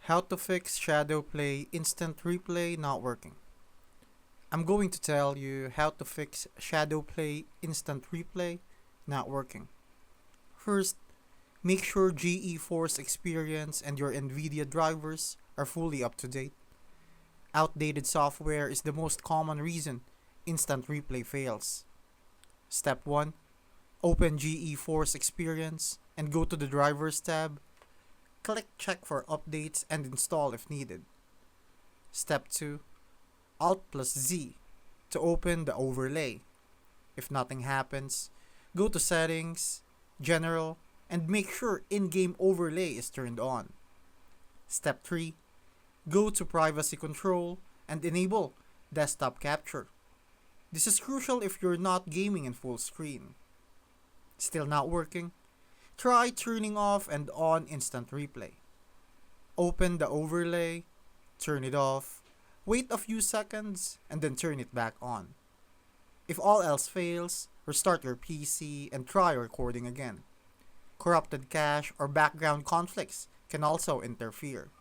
How to fix ShadowPlay Instant Replay not working. I'm going to tell you how to fix ShadowPlay Instant Replay not working. First, make sure GeForce Experience and your nvidia drivers are fully up to date. Outdated software is the most common reason Instant Replay fails. Step 1. Open GeForce Experience and go to the Drivers tab. Click Check for updates and install if needed. Step 2. Alt+Z to open the overlay. If nothing happens, go to Settings, General, and make sure in-game overlay is turned on. Step 3. Go to Privacy Control and enable Desktop Capture. This is crucial if you're not gaming in full screen. Still not working? Try turning off and on Instant Replay. Open the overlay, turn it off, wait a few seconds, and then turn it back on. If all else fails, restart your PC and try recording again. Corrupted cache or background conflicts can also interfere.